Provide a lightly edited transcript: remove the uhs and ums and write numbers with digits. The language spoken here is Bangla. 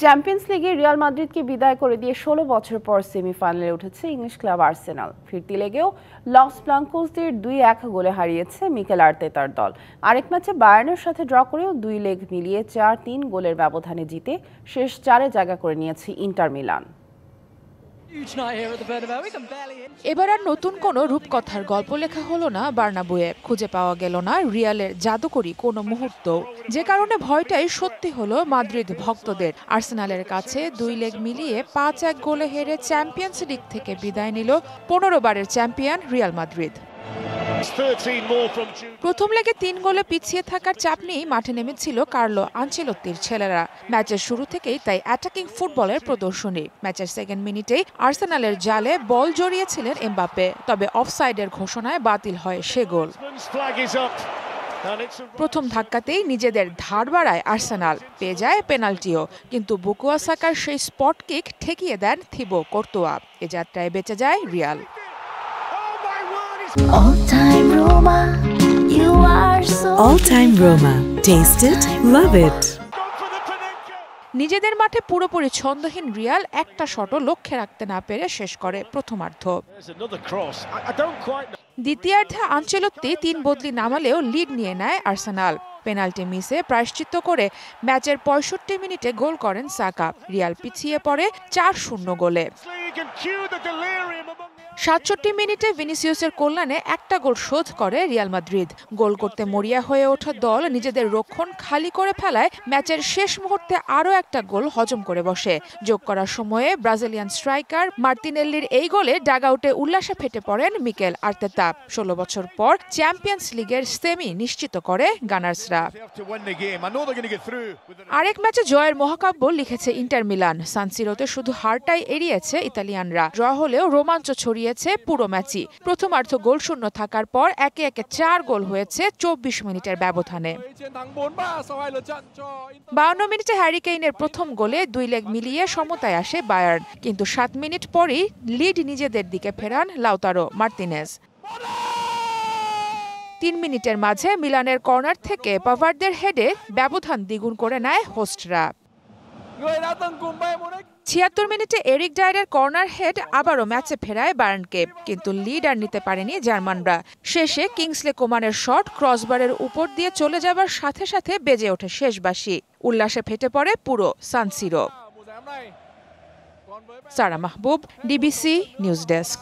চ্যাম্পিয়ন্স লিগে রিয়াল মাদ্রিদকে বিদায় করে দিয়ে ১৬ বছর পর সেমিফাইনালে উঠেছে ইংলিশ ক্লাব আর্সেনাল। ফিরতি লেগেও লস ব্লাঙ্কোসদের ২-১ গোলে হারিয়েছে মিকেল আর্তেতার দল। আরেক ম্যাচে বায়ার্নের সাথে ড্র করেও ২ লেগ মিলিয়ে ৪-৩ গোলের ব্যবধানে জিতে শেষ ৪-এ জায়গা করে নিয়েছে ইন্টার মিলান। এবার আর নতুন কোনো রূপকথার গল্প লেখা হলো না বার্নাবুয়ে। খুঁজে পাওয়া গেল না রিয়ালের জাদুকরী কোনো মুহূর্ত, যে কারণে ভয়টাই সত্যি হলো মাদ্রিদ ভক্তদের। আর্সেনালের কাছে ২ লেগ মিলিয়ে ৫-১ গোলে হেরে চ্যাম্পিয়ন্স লিগ থেকে বিদায় নিল ১৫ বারের চ্যাম্পিয়ন রিয়াল মাদ্রিদ। প্রথম লেগে ৩ গোলে পিছিয়ে থাকার চাপ নিয়েই মাঠে নেমেছিল কার্লো আনচেলত্তির ছেলেরা। ম্যাচের শুরু থেকেই তাই অ্যাটাকিং ফুটবলের প্রদর্শনী। ম্যাচের সেকেন্ড মিনিটেই আর্সেনালের জালে বল জড়িয়েছিলেন এমবাপ্পে, তবে অফসাইডের ঘোষণায় বাতিল হয় সে গোল। প্রথম ধাক্কাতেই নিজেদের ধার বাড়ায় আর্সেনাল, পেয়ে যায় পেনাল্টিও, কিন্তু বুকায়ো সাকার সেই স্পট কিক ঠেকিয়ে দেন থিবো কর্তোয়া। এ যাত্রায় বেঁচে যায় Real. All time Roma. Taste it, love it. নিজেদের মাঠে পুরোপুরি ছন্দহীন রিয়াল একটা শটও লক্ষ্যে রাখতে না পেরে শেষ করে প্রথমার্ধ। দ্বিতীয়ার্ধে আনচেলত্তি ৩ বদলি নামালেও লিড নিয়ে নেয় আর্সেনাল। পেনাল্টি মিসে প্রায়শ্চিত্ত করে ম্যাচের ৬৫ মিনিটে গোল করেন সাকা। রিয়াল পিছিয়ে পড়ে ৪-০ গোলে। ৬৭ মিনিটে ভিনিসিয়াসের কল্যাণে একটা গোল শোধ করে রিয়াল মাদ্রিদ। গোল করতে মরিয়া হয়ে ওঠা দল নিজেদের রক্ষণ খালি করে ফেলায় ম্যাচের শেষ মুহূর্তে আরও একটা গোল হজম করে বসে। যোগ করার সময়ে ব্রাজিলিয়ান স্ট্রাইকার মার্তিনেল্লির এই গোলে ডাগআউটে উল্লাসে ফেটে পড়েন মিকেল আর্তেতা। ১৬ বছর পর চ্যাম্পিয়ন্স লিগের সেমি নিশ্চিত করে গানার্সরা। আরেক ম্যাচে জয়ের মহাকাব্য লিখেছে ইন্টার মিলান। সান সিরোতে শুধু হারটাই এড়িয়েছে ইতালিয়ানরা। ড্র হলেও রোমাঞ্চ ছড়িয়েছে পুরো ম্যাচই। প্রথমার্ধ গোলশূন্য থাকার পর একে একে ৪ গোল হয়েছে ২৪ মিনিটের ব্যবধানে। ৫২ মিনিটে হ্যারি কেইনের প্রথম গোলে ২ লেগ মিলিয়ে সমতায় আসে বায়ার্ন, কিন্তু ৭ মিনিট পরই লিড নিজেদের দিকে ফেরান লাউতারো মার্তিনেজ। ৩ মিনিটের মাঝে মিলানের কর্নার থেকে পাভার্দের হেডে ব্যবধান দ্বিগুণ করে নেয় হোস্টরা। ৭৬ মিনিটে এরিক ডায়ারের কর্নার হেড আবারও ম্যাচে ফেরায় বায়ার্নকে, কিন্তু লিড আর নিতে পারেনি জার্মানরা। শেষে কিংসলে কোমানের শট ক্রসবারের উপর দিয়ে চলে যাবার সাথে সাথে বেজে ওঠে শেষ বাঁশি। উল্লাসে ফেটে পড়ে পুরো সান সিরো। সারা মাহবুব, ডিবিসি নিউজ ডেস্ক।